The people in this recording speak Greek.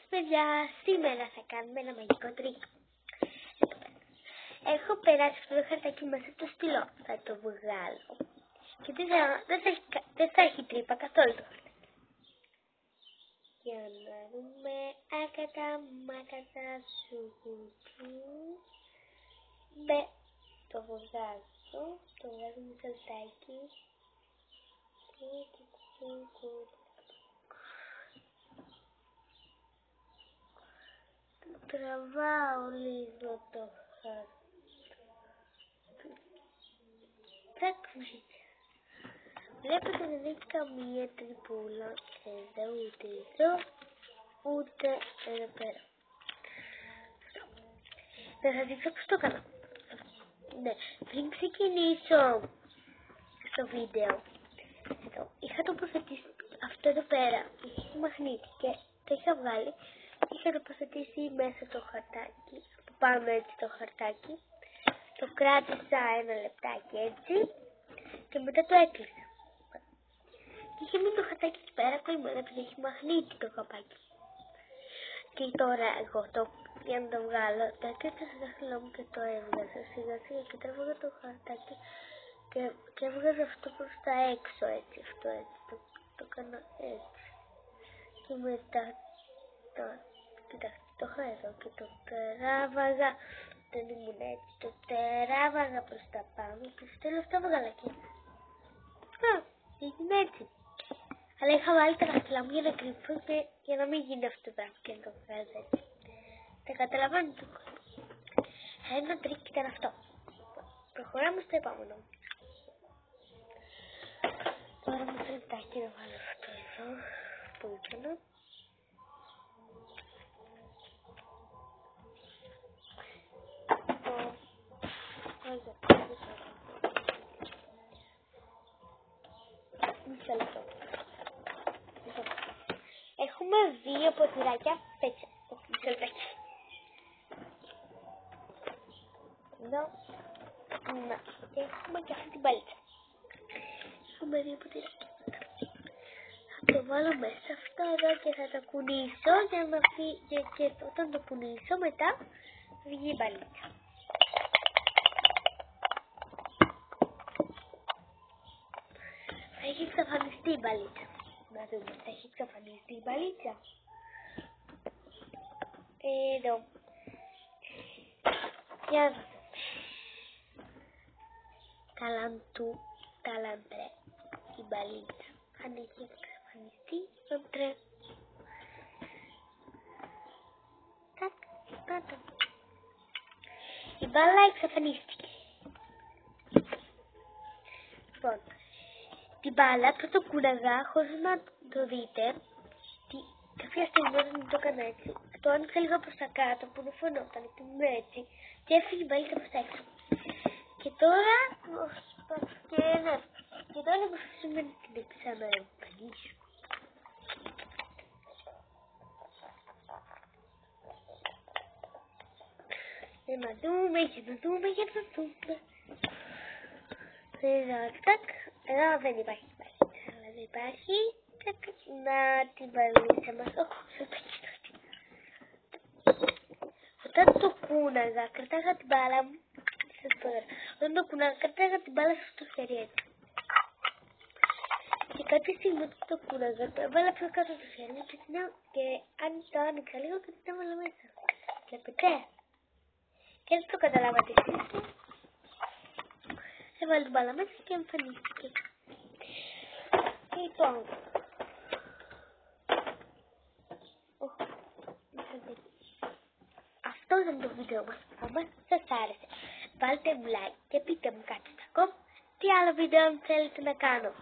Παιδιά, σήμερα θα κάνουμε ένα μαγικό τρίκ. Έχω περάσει αυτό το χαρτάκι μέσα στο στυλό. Θα το βγάλω. Και δεν θα έχει τρύπα καθόλου το χαρτάκι. Για να δούμε. Άκατα, μάκατα, σουκουτσού. Μπε. Το βγάζω. Το βγάζω με σαλτάκι. Τραβάω λίγο το χαρτί. Βλέπετε δεν έχει καμία τρυπούλα εδώ, ούτε εδώ, ούτε εδώ πέρα. Θα σας δείξω πώς το κάνω. Ναι, πριν ξεκινήσω στο βίντεο, εδώ, είχα τοποθετήσει αυτό εδώ πέρα, είχε μαγνήτη και το είχα βγάλει. Είχα τοποθετήσει μέσα το χαρτάκι, από πάνω έτσι το χαρτάκι. Το κράτησα ένα λεπτάκι έτσι και μετά το έκλεισα. Και είχε μείνει το χαρτάκι εκεί πέρα κολλημένο επειδή έχει μαγνήτη το καπάκι. Και τώρα εγώ για να το βγάλω, το έκλεισα στο δάχτυλό μου και το έβγαζα σιγά σιγά και τραβάγα το χαρτάκι και έβγαζα αυτό προς τα έξω έτσι, αυτό έτσι, το κάνω έτσι. Και μετά κοιτάξτε, το έχω εδώ και το τράβαγα, δεν ήμουν έτσι, το τράβαγα προς τα πάνω και στο τέλος το έβγαλα και έγινε έτσι. Αλλά είχα βάλει τα δάχτυλα μου για να κρυφθούν και για να μην γίνει αυτό το πράγμα και να το βγάζω έτσι. Τα καταλαβαίνετε. Ένα τρίκ ήταν αυτό. Προχωράμε στο επόμενο. Τώρα με το λεπτάκι να βάλω αυτό εδώ που έκανα. Μισό λεπτό. Έχουμε 2 ποτηράκια πέτσα. Μισό λεπτάκι. Εδώ. Να. Και έχουμε και αυτή την παλίτσα. Έχουμε 2 ποτηράκια. Θα το βάλω μέσα αυτό εδώ και θα το κουνήσω για να φύγει. Και όταν το κουνήσω μετά βγει η παλίτσα. Θα έχει εξαφανιστεί η μπαλίτσα. Να δούμε, θα έχει εξαφανιστεί η μπαλίτσα. Εδώ. Για να δούμε. Καλαντρέ. Η μπαλίτσα. Αν έχει εξαφανιστεί, καλαντρέ. Τάκ. Η μπάλα εξαφανίστηκε. Λοιπόν. Την μπάλα θα το κούναγα χωρίς να το δείτε. Κάποια στιγμή όταν το έκανα έτσι, το άνοιξα λίγο προς τα κάτω που δεν φαινόταν και ήμουν έτσι και έφυγε η μπαλίτσα προς τα έξω. Και τώρα προσπαθήσουμε να την ξαναεμφανίσουμε. Για να δούμε. Εδώ δεν υπάρχει μπαλίτσα, αλλά δεν υπάρχει. Να την μπαλίτσα μας. Όταν το κούναγα, κρατάγα την μπάλα μου. Όταν το κούναγα, κρατάγα την μπάλα στο χέρι έτσι. Και κάποια στιγμή όταν το κούναγα, το έβαλα πιο κάτω το χέρι μου και αν το άνοιξα λίγο και την έβαλα μέσα. Βλέπετε. Και έτσι το καταλάβατε εσείς. Έβαλε την μπάλα μέσα και εμφανίστηκε. Λοιπόν. Αυτό ήταν το βίντεο μας. Αν σας άρεσε, βάλτε μου like και πείτε μου κάτι ακόμα τι άλλο βίντεο θέλετε να κάνω.